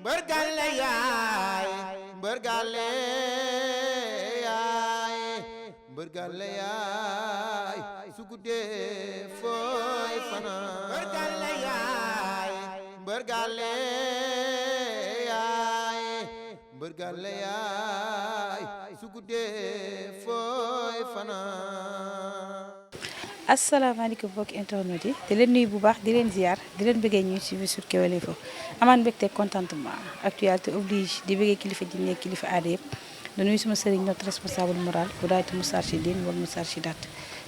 mbër gàlle yaay mbër gàlle yaay mbër gàlle yaay su guddee fooy fanaan mbër gàlle yaay mbër gàlle yaay mbër gàlle yaay su guddee fooy fanaan. asalaamaaleykum mbokki internet yi di leen nuyu bu baax di leen ziar di leen bëggee ñuy suivi sur Kewel Info amaan mbégte contentement actualité oblige di bëggee kilifa diine kilifa aada yëpp di nuyu sama sëriñ notre responsable moral bu daaytu Moustarchidine wala Moustarchidaat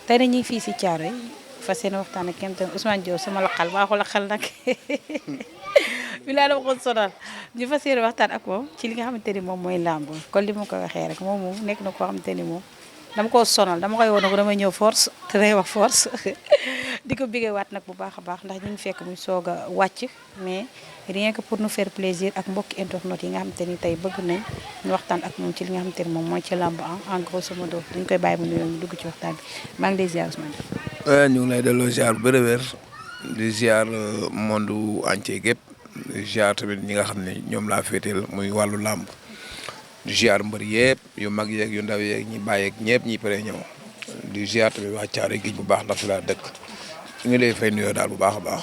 tey na ñu ngi fii si Thiaroye fas yéene waxtaan ak kenn Ousmane Diop sama laqal baaxul laqal nag bi laa dama ko sonal ñu fas yéene waxtaan ak moom ci li nga xamante ni moom mooy làmb kon li ma ko waxee rek moom nekk na koo xamante ni moom dama ko sonal dama koy woon ko damay ñëw force te day wax force di ko bigee waat nag bu baax a baax ndax ñu ngi fekk muy soog a wàcc mais rien que pour nous faire plaisir ak mbokki internautes yi nga xamante ni tey bëgg nañ ñu waxtaan ak moom ci li nga xamante ni moom mooy ci làmb en grosso modo dañ koy bàyyi mu nuyoo ñu dugg ci waxtaan bi maa ngi lay ziar Ousmane. ñu ngi lay delloo ziar bu wér di ziar monde entier gépp di ziar tamit ñi nga xam ne ñoom laa féeteel muy wàllu làmb di ziar mbër yëpp yu mag yeeg yu ndaw yeeg ñi bàyyeeg ñëpp ñi pare ñëw di ziar tamit waa Thiaroye géej bu baax ndax fi laa dëkk ñu ngi lay fay nuyoo daal bu baax a baax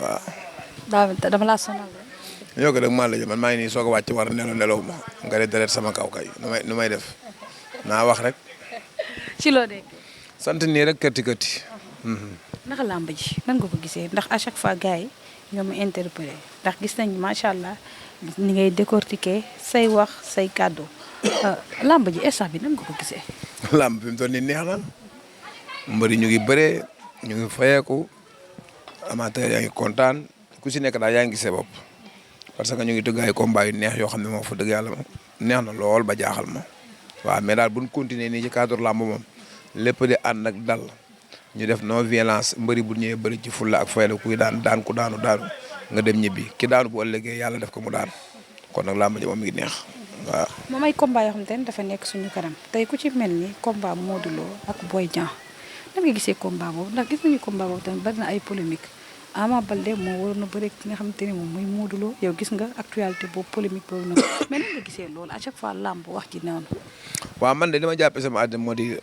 waaw. dama laa sonal de. yow ko rek maa la man maa ngi nii soog a wàcc war a nelaw ma nga de deret sama kaw kay nu may def naa wax rek. ci loo dégg. sant nii rek kërti kërti. naka làmb ji nan nga ko gisee ndax à chaque fois gars yi ñoo ma interpellé ndax gis nañ macha allah ni ngay décortiquer say wax say kàddu làmb ji instant bi nan nga ko gisee. làmb fi mu toll nii neex na mbëri ñu ngi bëree ñu ngi fayeeku amateur yaa ngi kontaan ku si nekk daal yaa ngi gisee bopp parce que ñu ngi tëgg ay combat yu neex yoo xam ne moom fa dëgg yàlla neex na lool ba jaaxal ma waaw mais daal buñ continuer nii ci cadre làmb moom lépp di ànd ak dal ñu def non violence mbëri bu ñëwee bëri ci fulla ak fayda kuy daan ku daanu nga dem ñibbi ki daanu bu ëllëgee yàlla def ko mu daan kon nag làmb ji moom mi ngi neex waaw. moom ay combat yoo xamante ne dafa nekk suñu kanam tey ku ci mel ni combat Modou Lo ak Boy Niang nan nga gisee combat boobu ndax gis nañu combat boobu tamit bari na ay polémique Ama Baldé moo waroon na bëri ki nga xamante ni moom mooy Modou Lo yow gis nga actualité boobu polémique boobu noonu mais nan nga gisee loolu à chaque fois làmb wax ji noonu. waaw man de li ma jàppee sama àddina moo di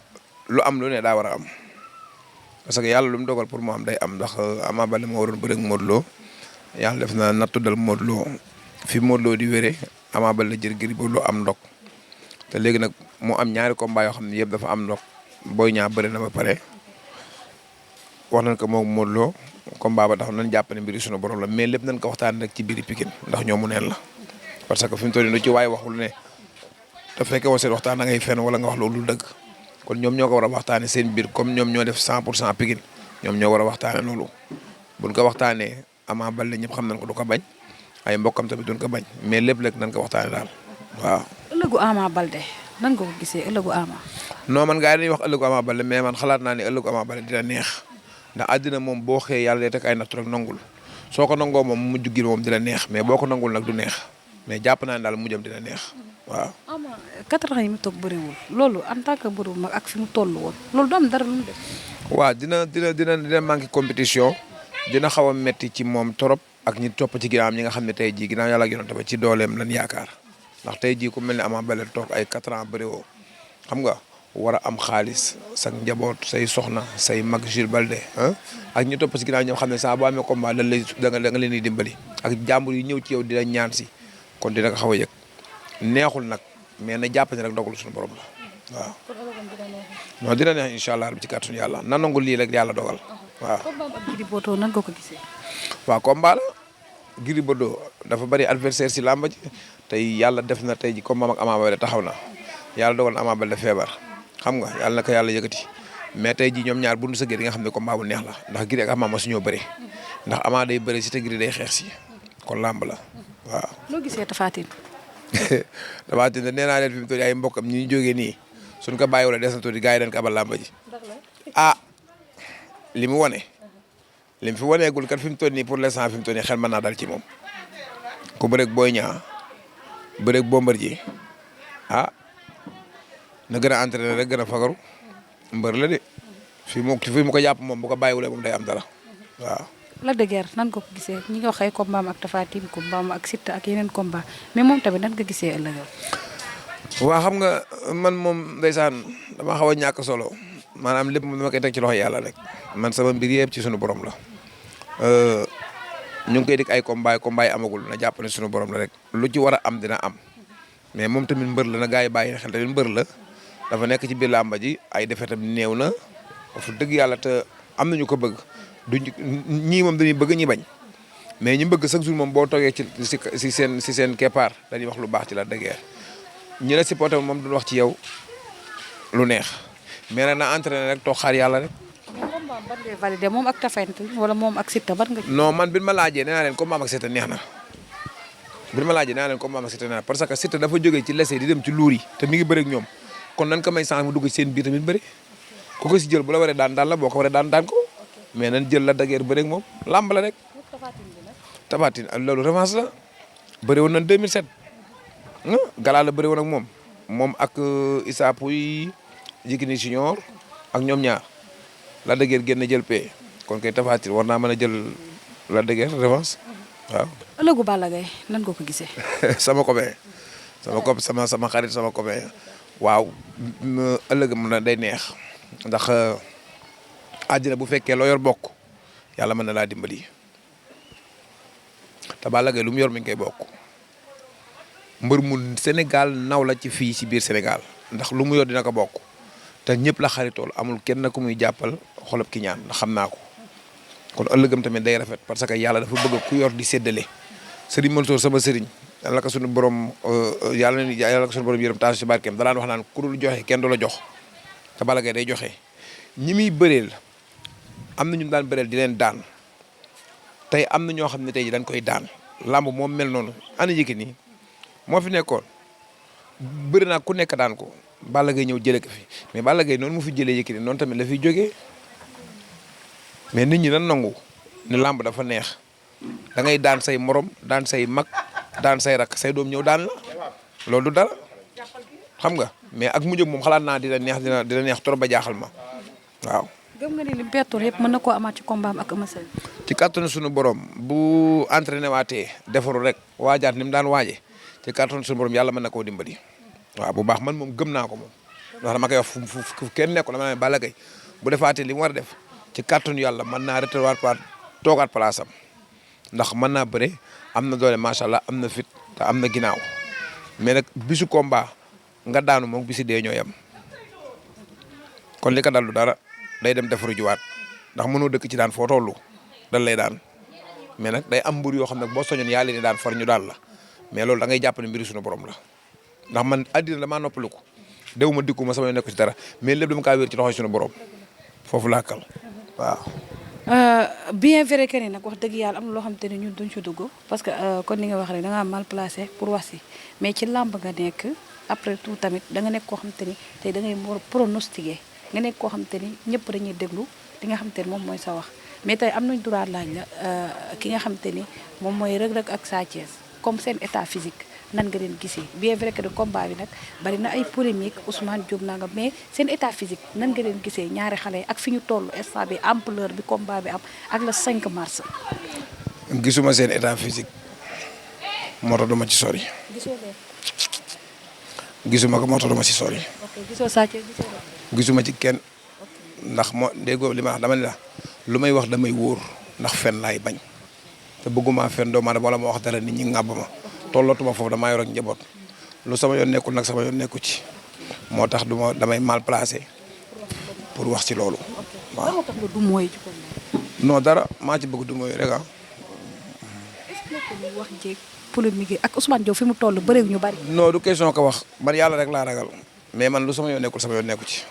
lu am lu ne daa war a am parce que yàlla lu mu dogal pour mu am day am ndax Ama Baldé moo waroon bëri ak Modou Lo yàlla def na nattu dal Modou Lo fi Modou Lo di wéree Ama Baldé jël Gris Bordeaux am ndok te léegi nag mu am ñaari combat yoo xam ne yëpp dafa am ndok Boy Niang bëri na ba pare wax nañ ko moom Modou Lo combat ba tax nañ jàpp ne mbiri suñu borom la mais lépp nañ ko waxtaan rek ci biir Pikine ndax ñoomu neen la parce que fi mu toll nii lu ci waaye waxul ne te fekkee wa seen waxtaan da ngay fenn wala nga wax loolu dëgg kon ñoom ñoo ko war a waxtaanee seen biir comme ñoom ñoo def 100% Pikine ñoom ñoo war a waxtaanee loolu buñ ko waxtaanee Ama Baldé ñëpp xam nañ ko du ko bañ ay mbokkam tamit duñ ko bañ mais lépp rek nañ ko waxtaanee daal waaw. ëllëgu Ama Baldé nan nga ko gisee ëllëgu Ama. non man gars yi dañuy wax ëllëgu Ama Baldé mais man xalaat naa ne ëllëgu Ama Baldé dina neex ndax àddina moom boo xëyee yàlla day teg ay nattu rek nangul soo ko nangoo moom mujj gi moom dina neex mais boo ko nangul nag du neex mais jàpp naa ne daal mujjam dina neex waaw. Ama 4 ans yi mu toog bëriwul loolu en tant que mbër bu mag ak fi mu toll woon loolu du am dara lu mu def. waaw dina manqué compétition dina xaw a metti ci moom trop ak ñi topp ci ginnaawam ñi nga xam ne tey jii ginnaaw yàlla ak yonent ba ci dooleem lan yaakaar ndax tey jii ku mel ne Ama Baldé toog ay 4 ans bëriwoo xam nga war a am xaalis sa njaboot say soxna say mag Jules Baldé ak ñu topp ci ginnaaw ñoom xam ne saa boo amee combat da nga leen di dimbali ak jàmbur yi ñëw ci yow di la ñaan si kon dina ko xaw a yëg neexul nag mais na jàpp ne rek dogal suñu borom la waaw. non dina neex incha allah ci kàttanu yàlla na nangu lii rek yàlla dogal waaw. combat ak Gris Bordeaux nan nga ko gisee. waaw combat la Gris Bordeaux dafa bari adversaire si làmb ji tey yàlla def na tey ji combat ak Ama Baldé taxaw na yàlla dogal na Ama Baldé feebar xam nga yàlla na ko yàlla yëkkati mais tey ji ñoom ñaar bu ñu sëggee di nga xam ne combat bu neex la ndax Gris ak Ama ma suñoo bëri ndax Ama day bëri si te Gris day xeex si kon làmb la waaw. loo gisee Tapha Tine. Tapha Tine nee naa leen fi mu toll ay mbokkam ñi ñu jógee nii suñ ko bàyyi wala des na tuuti gars yi dañ ko abal làmb ji ah li mu wane li mu fi waneegul kat fi mu toll nii pour l'instant fi mu toll nii xel mën naa dal ci moom ku bëreeg Boy Niang bëreeg Bombardier ah na gën a entraîné rek gën a fagaru mbër la de fi mu ko jàpp moom bu ko bàyyiwulee moom day am dara waaw. Lac de Guiers nan nga ko gisee ñi nga wax ay combat am ak Tapha Tine combat am ak Siteu ak yeneen combat mais moom tamit nan nga gisee ëllëg. waa xam nga man moom ndeysaan dama xaw a ñàkk solo maanaam lépp dama koy teg ci loxo yàlla rek man sama mbir yëpp ci sunu borom la ñu ngi koy dégg ay combat yi amagul na jàpp ne sunu borom la rek lu ci war a am dina am mais moom tamit mbër la na gars yi bàyyi xel tamit mbër la dafa nekk ci biir làmba ji ay defetam néew na fu dëgg yàlla te am nañu ko bëgg du ñii moom dañuy bëgg ñi bañ mais ñu bëgg chaque jour moom boo toogee ci seen keppaar dañuy wax lu baax ci Lac de Guiers ñi la supporté moom duñ wax ci yow lu neex mais nag na entraîné rek toog xaar yàlla rek. combat ban ngay validé moom ak Tapha Tine wala moom ak Siteu ban nga. non man bi ma laajee nee naa leen combat ak Siteu neex na bi ma laajee nee naa leen combat ak Siteu neex na parce que Siteu dafa jógee ci lese di dem ci luur yi te mi ngi bëri ak ñoom kon nan ko may chance mu dugg ci seen biir tamit bëri ku ko si jël bu la waree daan la boo ko waree daan ko mais nan jël Lac de Guiers bëri ak moom làmb la rek. Tapha Tine loolu revanche la bëri woon nañ 2007 galaa la bëri woon ak moom ak Issa Pouye Yékini Junior ak ñoom ñaar Lac de Guiers génn jël paie kon kay Tapha Tine war naa mën a jël Lac de Guiers revanche waaw. ëllëgu Balla Gaye nan nga ko gisee. sama copain sama xarit sama copain waaw ëllëg mën na day neex ndax àddina bu fekkee loo yor bokk yàlla mën na laa dimbali te Balla Gaye lu mu yor mi ngi koy bokk mbër mu Sénégal naw la ci fii ci biir Sénégal ndax lu mu yor dina ko bokk te ñëpp la xaritool amul kenn ku muy jàppal xolob ki ñaan ndax xam naa ko kon ëllëgam tamit day rafet parce que yàlla dafa bëgg ku yor di séddale Serigne Mansour sama Serigne yàlla ko suñu borom yàlla ko suñu borom yërëm taas ci barkeem danaan wax naan ku dul joxe kenn du la jox te Balla Gaye day joxe ñi muy bëreel am na ñu daan bëreel di leen daan tey am na ñoo xam ne tey ji dañ koy daan làmb moom mel noonu ana Yékini moo fi nekkoon bëri naa ku nekk daan ko Balla Gaye ñëw jëlee ko fi mais Balla Gaye noonu mu fi jëlee Yékini noonu tamit la fiy jógee mais nit ñi dañ nangu ne làmb dafa neex da ngay daan say morom daan say mag daan say rak say doom ñëw daan la loolu du dara xam nga mais ak mujj moom xalaat naa dina neex trop ba jaaxal ma waaw. gëm nga ni li bettoon yëpp mën na koo amaat ci combat am ak Eumeu Sène. ci kàttanu suñu borom bu entraîné waatee defaru rek waajaat ni mu daan waaje ci kàttanu suñu borom yàlla mën na koo dimbali waaw bu baax man moom gëm naa ko moom ndax dama koy wax fu kenn nekkul dama ne Balla Gaye bu defaatee li mu war a def ci kàttanu yàlla mën naa retrawaat toogaat place am ndax mën naa bëre am na doole macha allah am na fit te am na ginnaaw mais nag bisu combat nga daanu moom bisi dee ñoo yem kon li ko dal du dara day dem defaru jiwaat ndax mënoo dëkk ci daan foo tollu dal lay daan mais nag day am mbir yoo xam ne boo soñoon yaa leen di daan far ñu daal la mais loolu da ngay jàpp ne mbiri suñu borom la ndax man àddina damaa noppaliku dew ma dikku ma sama nekku ci dara mais lépp dama kaa wér ci loxo suñu borom foofu laa kal waaw. bien vrai que ni nag wax dëgg yàlla am na loo xam te ne ñun duñ ci dugg parce que kon ni nga wax rek da ngaa mal placé pour wax si mais ci làmb nga nekk après tout tamit da nga nekk koo xam te ni tey da ngay pronostiquer nga nekk koo xam te ni ñëpp dañuy déglu li nga xam te ni moom mooy sa wax mais tey am nañ droit laaj la ki nga xam te ni moom mooy Reug Reug ak Sa Thiès comme seen état physique nan nga leen gisee bien vrai que de combat bi nag bari na ay polémique Ousmane Diop naa nga mais seen état physique nan nga leen gisee ñaari xale yi ak fi ñu toll instant bi ampleur bi combat bi am ak le 5 mars. gisuma seen état physique moo tax duma ci sori. gisoo leen. gisuma ko moo tax duma ci sori. ok gisoo Sa Thiès gisoo leen. gisuma ci kenn ndax moo déggoo li ma wax dama ne la lu may wax damay wóor ndax fen laay bañ te bëgguma fen doomu aadama wala ma wax dara nit ñi ŋàbb ma tollootuma foofu damaa yor ak njaboot lu sama yoon nekkul nag sama yoon nekku ci moo tax damay mal placé pour wax ci loolu. waaw non dara maa ci bëgg du mooy rek ah. est-ce que wax jéeg polémique ak Ousmane Diop fi mu toll bëri ñu bari. non du question ko wax man yàlla rek laa ragal mais man lu sama yoon nekkul sama yoon nekku ci.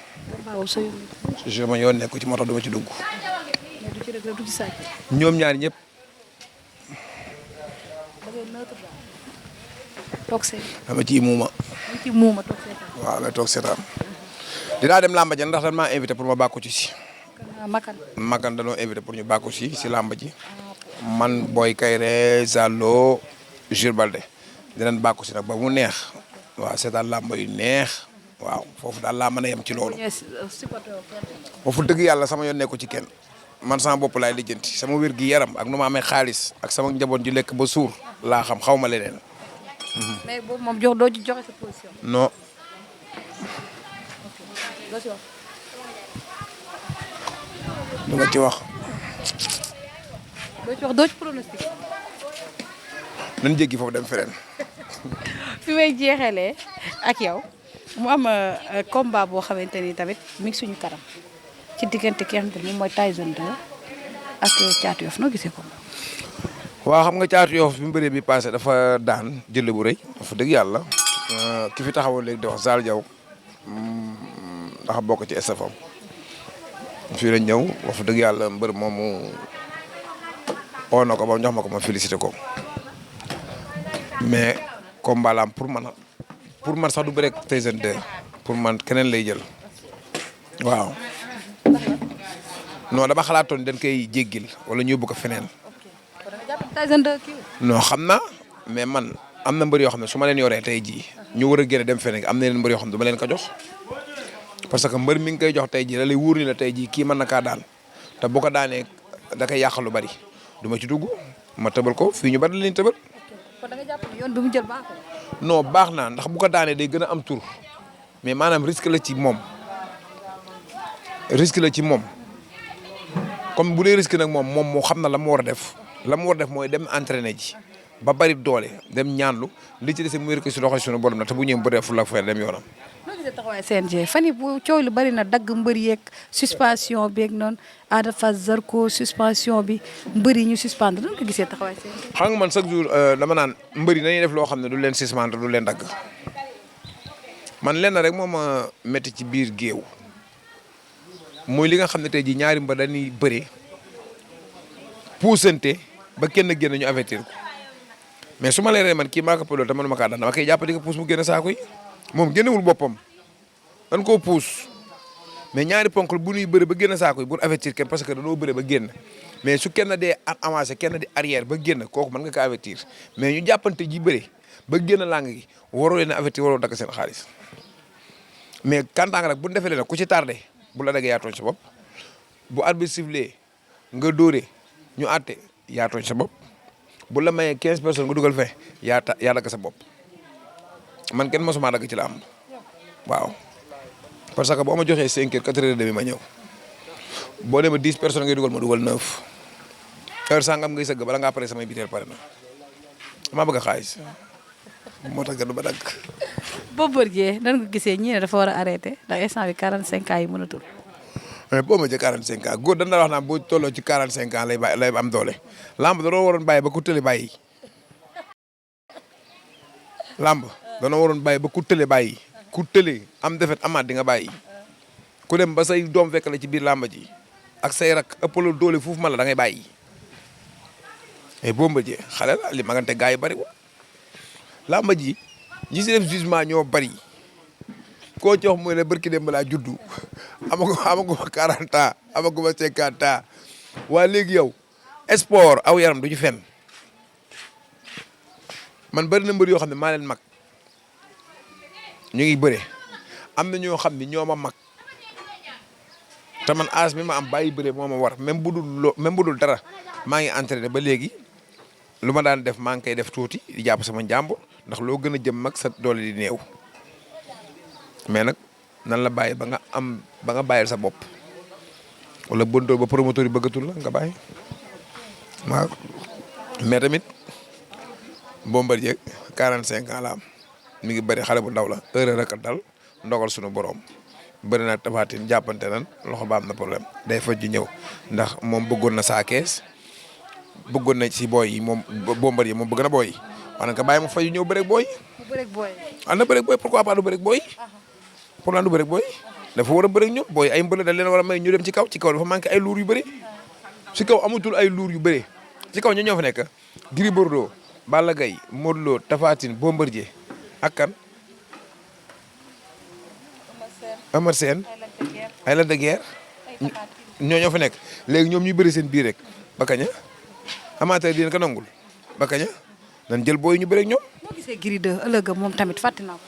sama yoon nekku ci moo tax duma ci dugg. ñoom ñaar ñëpp. toog seet. dama ciy muuma. toog seetaan. waaw damay toog seetaan. dinaa dem làmba ji ndax dañ maa invité pour ma bàkku ci si. Makan dañoo invité pour ñu bàkku si làmba ji. man Boy Kayre Zallo Jules Balde dinañ bàkku si nag ba mu neex. waaw seetaan làmba yu neex. waaw foofu daal laa mën a yem ci loolu. foofu dëgg yàlla sama yoon nekku ci kenn. man sama bopp laay lijjanti sama wér gi yaram ak nu ma amee xaalis ak sama njaboot ji lekk ba suur laa xam xaw ma leneen. mais boobu moom doo ci joxe sa position. non. doo ci wax. du nga ci wax. doo ci pronostic. nañ jéggi foofu dem feneen. fi may jeexalee ak yow mu am combat boo xamante ni tamit mi ngi suñu kanam ci diggante ki nga xamante ni moom mooy Tyson 2 ak Thiatou Yoff noo gisee ko. waaw xam nga Thiatou Yoff bi mbëree bi passé dafa daan jël bu rëy dafa dëgg yàlla ki fi taxawoon léegi di wax Zal Diaw ndax bokk ci estafam fii la ñëw wax dëgg yàlla mbër moomu oo na ko ba jox ma ko ma félicité ko mais combat la am pour man sax du bëre ak Tyson 2 pour man keneen lay jël waaw. non dama xalaatoon dañ koy jéggil wala ñu yóbbu ko feneen. Tyson 2 kii. non xam naa mais man am na mbër yoo xam ne su ma leen yoree tey jii ñu war a génne dem feneen am na yeneen mbër yoo xam ne du ma leen ko jox parce que mbër mi ngi koy jox tey jii da lay wóor ni la tey jii kii mën na kaa daan te bu ko daanee da koy yàq lu bari du ma ci dugg ma tëbal ko fii ñu bari la leen tëbal. kon da nga jàpp ne yoon bi mu jël baaxul. non baax naa ndax bu ko daanee day gën a am tur mais maanaam risque la ci moom comme bu dee risque nag moom moo xam na la mu war a def. la mu war def mooy dem entraîner ji ba bari doole dem ñaanlu li ci dese mu wér ko si loxo suñu borom na te bu ñëwee bu dee fulla ak fayda dem yoonam. noo gisee taxawaay CNG fan yii bu coow lu bari na dagg mbër yeeg suspension beeg noonu Ada Fass Zarko suspension bi mbër yi ñu suspendre noo ko gisee taxawaay CNG. xam nga man chaque jour dama naan mbër yi dañuy def loo xam ne du leen suspendre du leen dagg man lenn rek moo ma métti ci biir géew mooy li nga xam ne tey jii ñaari mbër dañuy bëre puusante ba kenn génn ñu avertir ko mais su ma leeree man kii maa ko pëloo te man ma kaa daan dama koy jàpp di ko puus mu génn saako yi moom génnewul boppam dañ koo puus mais ñaari ponk bu ñuy bëre ba génn saako yi bu avertir kenn parce que dañoo bëre ba génn mais su kenn dee avancé kenn di arrière ba génn kooku mën nga ko avertir mais ñu jàppante ji bëre ba génn làng gi waroo leen a avertir waroo dagg seen xaalis mais kantaang rek bu ñu defee leen ku ci tardé bu la daggee yaa tooñ sa bopp bu arbitre sifflé nga dóore ñu àtte yaa tooñ sa bopp bu la mayee 15 personnes nga dugal fee yaa dagg sa bopp man kenn mosuma dagg ci la am waaw parce que boo ma joxee 5 heures 4 heures et demi ma ñëw boo demee 10 personnes ngay dugal ma dugal 9 heure sangam ngay sëgg bala ngaa pare samay biteel pare na maa bëgg a xaalis moo tax du ba dagg. Bombardier nan nga gisee ñii ne dafa war a arrêté ndax instant bi 45 ans yi mënatul. mais boo ma jël 45 ans góor dañ la wax naan boo tolloo ci 45 ans lay am doole lamb danoo waroon bàyyi ba ku tële bàyyi. lamb danoo waroon bàyyi ba ku tële bàyyi ku tële am defet amaat di nga bàyyi ku dem ba say doom fekk la ci biir lamba ji ak say rak ëppaloo doole foofu ma la da ngay bàyyi. mais Bombardier xale la li magante gars yi bari ko lamba ji ñi si def jugement ñoo bari koo ci wax mooy ne barki dem balaa juddu amaguma 40 ans amaguma 50 ans waa léegi yow sport aw yaram du ñu fenn man bari na mbër yoo xam ne maa leen mag ñu ngi bëre am na ñoo xam ne ñoo ma mag te man âge mi ma am bàyyi bëre moo ma war même bu dul dara maa ngi entraîné ba léegi lu ma daan def maa ngi koy def tuuti di jàpp sama njàmbur ndax loo gën a jëm mag sa doole di néew mais nag nan la bàyyi ba nga bàyyil sa bopp wala bontool ba promoteur yi bëggatul la nga bàyyi waaw mais tamit Bombardier 45 ans la am mi ngi bëri xale bu ndaw la heure rek a dal ndogal suñu borom bëri na Tapha Tine jàppante nan loxo ba am na problème day faj ji ñëw ndax moom bëggoon na saa kees bëggoon na ci booy yi moom Bombardier moom bëgg na booy yi wax nga bàyyi mu faju ñëw bëreeg booy. mu bëreeg booy. na bëreeg booy pourquoi pas du bëreeg booy. pour lan du bëreeg booy. dafa war a bëreeg ñoom booy ay mbële dañ leen war a may ñu dem ci kaw dafa manqué ay luur yu bëri ci kaw amatul ay luur yu bëri ci kaw ñoo fa nekk Gris Bordeaux Balla Gaye Modou Lo Tapha Tine Bombardier ak kan Eumeu Sène ay Lac de Guiers ñoo fa nekk léegi ñoom ñuy bëri seen biir rek ba kaña amateur di leen ko nangul ba kaña nan jël booy ñu bëri ak ñoom. boo gisee Gris 2 ëllëg moom tamit fàtte naa ko.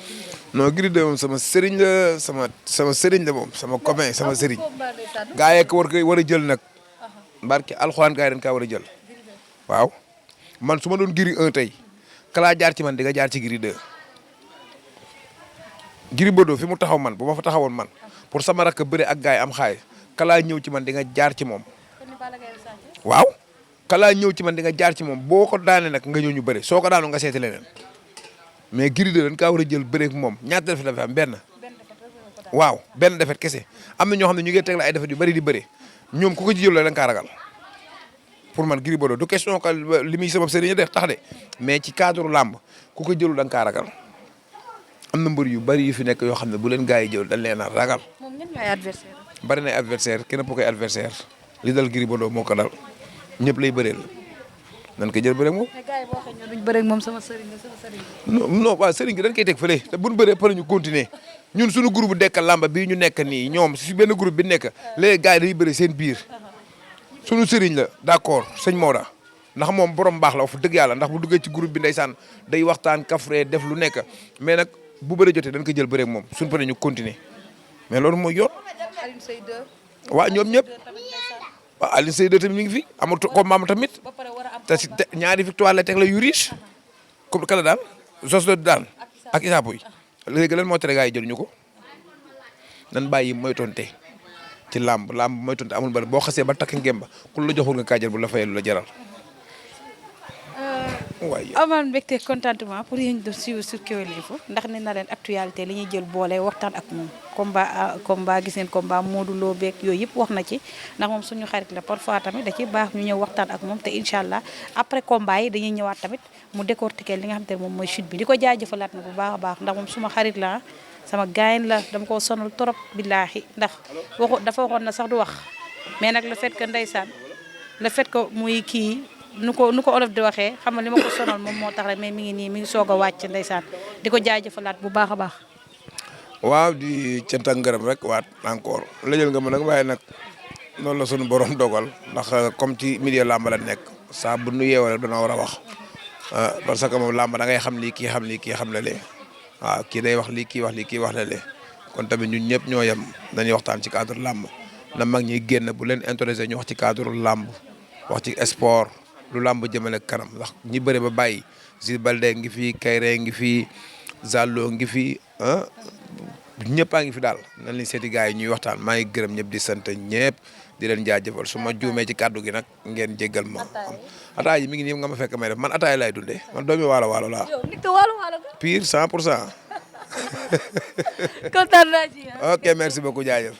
non Gris 2 moom sama sëriñ la sama sëriñ la moom sama copain sama sëriñ gaa yeeg war a jël nag barke alxuraan gars yi dañ kaa war a jël waaw man su ma doon Gris 1 tey kalaa jaar ci man di nga jaar ci Gris 2 Gris Bordeaux fi mu taxaw man bu ma fa taxawoon man pour sama rakk bëre ak gars yi am xaay kalaa ñëw ci man di nga jaar ci moom waaw kalaa ñëw ci man di nga jaar ci moom boo ko daane nag nga ñëw ñu bëre soo ko daanu nga seeti leneen mais Gris 2 dañ kaa war a jël bëre ak moom ñaata defet dafa am benn waaw benn defet kese am na ñoo xam ne ñu ngi teg la ay defet yu bëri di bëri ñoom ku ko ci jël la da nga kaa ragal pour man Gris Bordeaux du question que li muy sabab sëriñ def tax de mais ci cadre làmb ku ko jëlu da nga kaa ragal am na mbër yu bëri yu fi nekk yoo xam ne bu leen gars yi jël dañ leen a ragal. moom ñan ñooy adversaire. bari na adversaire kenn ku koy adversaire li dal Gris Bordeaux moo ko dal ñëpp lay bëreel nan ko jël bëre moom. mais gars yi boo waxee ñoom duñ bëre moom sama sëriñ la. non waaw sëriñ gi dañ koy teg fële te buñ bëree pare ñu continuer ñun suñu groupe bu dekkal làmba bii ñu nekk nii ñoom si benn groupe bi nekk léegi gars yi dañuy bëri seen biir suñu sëriñ la d'accord sëñ Maodo ndax moom borom baax la wax dëgg yàlla ndax bu duggee ci groupe bi ndeysaan day waxtaan kafre def lu nekk mais nag bu bëre jotee dañ ko jël bëre ak moom suñu paree ñu continuer mais loolu mooy yoon. Alioune Seye 2. waaw ñoom ñëpp waaw Alioune Seye 2 tamit mi ngi fi amul comme maam tamit te si ñaari victoire la teg la yu riche comme kala daan Zos la daan ak Issa Pouye léegi lan moo tere gars yi jëluñu ko nan bàyyi moytonte ci làmb moytonte amul bari boo xasee ba takk ngemba ku la joxul nga kaajal bu la fayee lu la jaral. waaye amaan mbégte contentement pour yéen doon suivre sur Kewel Info ndax ne na leen actualité li ñuy jël boole waxtaan ak moom combat gis ngeen combat Modou Lo beeg yooyu yëpp wax na ci ndax moom suñu xarit la parfois tamit da ci baax ñu ñëw waxtaan ak moom te incha allah après combat yi dañuy ñëwaat tamit mu décortiquer li nga xam te ne moom mooy chute bi di ko jaajëfalaat na bu baax a baax ndax moom suma xarit la sama gaayen la dama ko sonal trop billaahi ndax dafa waxoon na sax du wax mais nag le fait que ndeysaan le fait que muy kii nu ko olof di waxee xam nga li ma ko sonal moom moo tax rek mais mi ngi nii mi ngi soog a wàcc ndeysaan di ko jaajëfalaat bu baax a baax. waaw di cant ak ngërëm rek waat encore lëjël nga ma nag waaye nag noonu la sunu borom dogal ndax comme ci milieu làmb la nekk saa bu nu yeewoo rek dana war a wax parce que moom làmb da ngay xam lii kii xam lii kii xam la lee waaw kii day wax lii kii wax lii kii wax la lee kon tamit ñun ñëpp ñoo yem dañuy waxtaan ci cadre làmb na mag ñi génn bu leen intéressé ñu wax ci cadre làmb wax ci sport. lu làmb jëmale kanam ndax ñi bëre ba bàyyi Zil Balde ngi fi Kayre ngi fi Zallo ngi fi ñëpp a ngi fi daal nan lañ seeti gars yi ñuy waxtaan maa ngi gërëm ñëpp di sant ñëpp di leen jaajëfal su ma juumee ci kàddu gi nag ngeen jéggal ma. ataay yi mi ngi nii nga ma fekk may def man ataay laay dundee man doomi waalo laa. pire 100%. kontaan naa ci ok merci beaucoup jaajëf.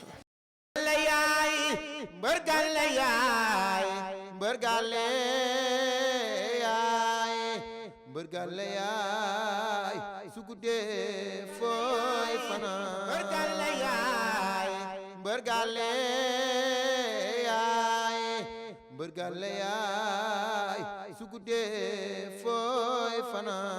mbër gàlle yaay su guddee fooy fanaan mbër gàlle yaay mbër gàlle yaay mbër gàlle yaay su guddee fooy fanaan